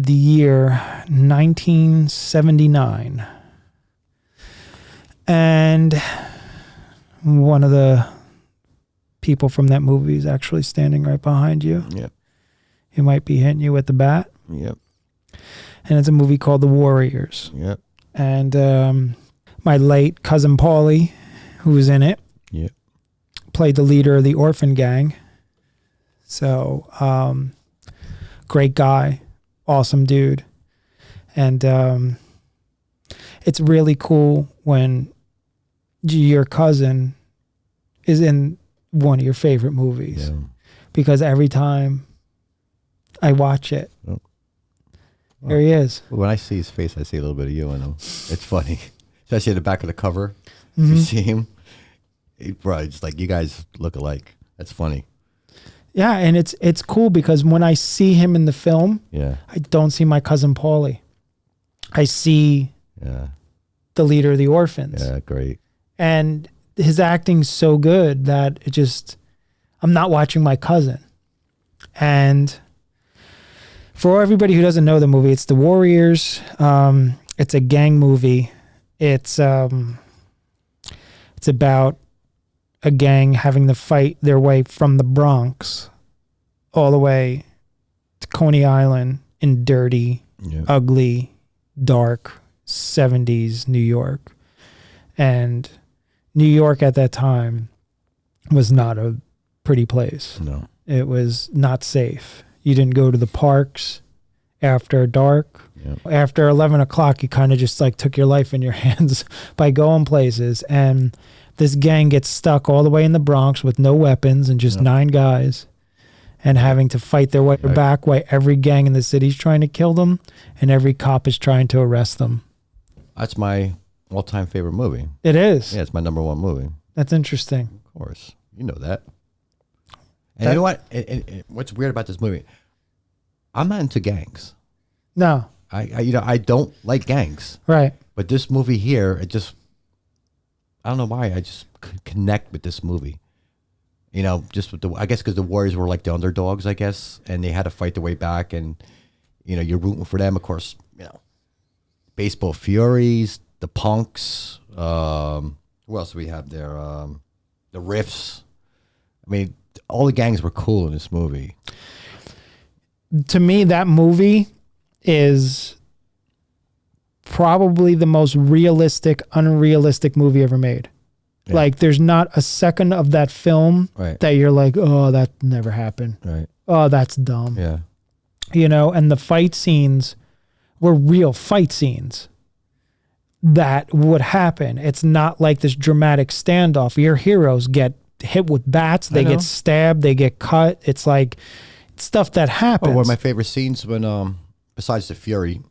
the year 1979. And one of the people from that movie is actually standing right behind you. Yep. He might be hitting you with the bat. Yep. And it's a movie called The Warriors. Yep. And my late cousin Paulie, who was in it, yep, played the leader of the orphan gang. So, great guy, awesome dude. And it's really cool when your cousin is in one of your favorite movies. Yeah. Because every time I watch it, there he is. When I see his face, I see a little bit of you in him. It's funny. Especially at the back of the cover. You see him. Bro, it's like you guys look alike. That's funny. Yeah, and it's cool because when I see him in the film, I don't see my cousin Paulie. I see the leader of the orphans. Yeah, great. And his acting's so good that I'm not watching my cousin. And for everybody who doesn't know the movie, it's The Warriors. It's a gang movie. It's about a gang having to fight their way from the Bronx all the way to Coney Island in dirty, ugly, dark 70s New York. And New York at that time was not a pretty place. No. It was not safe. You didn't go to the parks after dark. Yep. After 11 o'clock, you kind of just like took your life in your hands by going places. And this gang gets stuck all the way in the Bronx with no weapons and just 9 guys and having to fight their way back while every gang in the city is trying to kill them and every cop is trying to arrest them. That's my all-time favorite movie. It is? Yeah, it's my number 1 movie. That's interesting. Of course. You know that. And you know what? What's weird about this movie? I'm not into gangs. No. I don't like gangs. Right. But this movie here, I don't know why. I just could connect with this movie. You know, just with I guess because the Warriors were like the underdogs, I guess, and they had to fight their way back, and you know, you're rooting for them. Of course, you know, Baseball Furies, the Punks. Who else do we have there? The Riffs. I mean, all the gangs were cool in this movie. To me, that movie is probably the most realistic, unrealistic movie ever made. Yeah. Like, there's not a second of that film that you're like, oh, that never happened. Right. Oh, that's dumb. Yeah. You know, and the fight scenes were real fight scenes that would happen. It's not like this dramatic standoff. Your heroes get hit with bats, they get stabbed, they get cut. It's like stuff that happens. One of my favorite scenes when, besides the Fury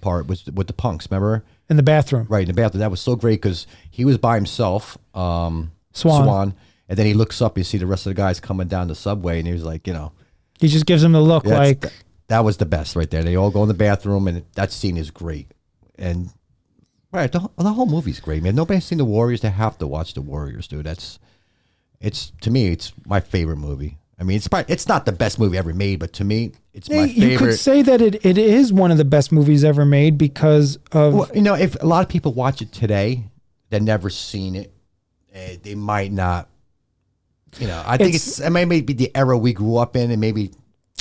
part, was with the Punks, remember? In the bathroom. Right, in the bathroom. That was so great because he was by himself, Swan, and then he looks up, you see the rest of the guys coming down the subway, and he was like, you know. He just gives him the look like. That was the best right there. They all go in the bathroom, and that scene is great. And, right, the whole movie's great, man. Nobody's seen The Warriors. They have to watch The Warriors, dude. To me, it's my favorite movie. I mean, it's not the best movie ever made, but to me, it's my favorite. You could say that it is one of the best movies ever made because of... Well, you know, if a lot of people watch it today, they've never seen it, they might not, you know, I think it may be the era we grew up in, and maybe...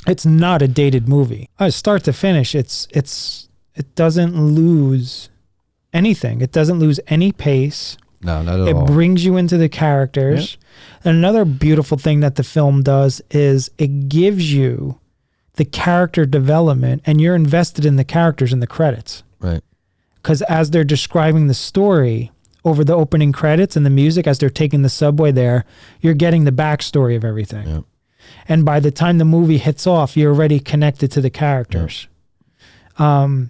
It's not a dated movie. Start to finish, it doesn't lose anything. It doesn't lose any pace. No, not at all. It brings you into the characters. Yep. And another beautiful thing that the film does is it gives you the character development, and you're invested in the characters in the credits. Right. Because as they're describing the story over the opening credits and the music, as they're taking the subway there, you're getting the backstory of everything. Yep. And by the time the movie hits off, you're already connected to the characters. Yep.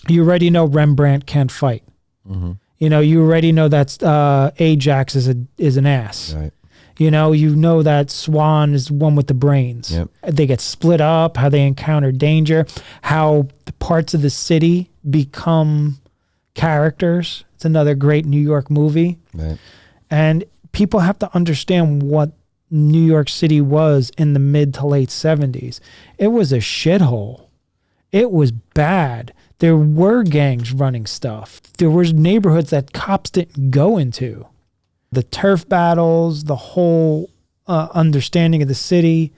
You already know Rembrandt can't fight. Mm-hmm. You know, you already know that Ajax is an ass. Right. You know that Swan is one with the brains. Yep. They get split up, how they encounter danger, how the parts of the city become characters. It's another great New York movie. Right. And people have to understand what New York City was in the mid to late 70s. It was a shithole. It was bad. There were gangs running stuff. There was neighborhoods that cops didn't go into. The turf battles, the whole understanding of the city,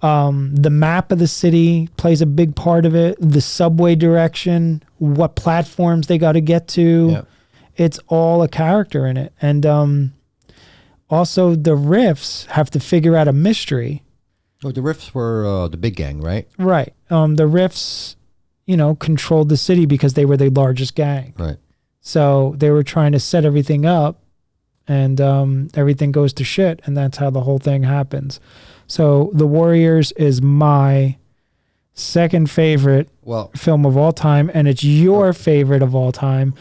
the map of the city plays a big part of it. The subway direction, what platforms they got to get to. Yep. It's all a character in it. And also the riffs have to figure out a mystery. Oh, the riffs were the big gang, right? Right. The riffs, controlled the city because they were the largest gang. Right. So they were trying to set everything up, and everything goes to shit, and that's how the whole thing happens. So The Warriors is my second favorite film of all time, and it's your favorite of all time.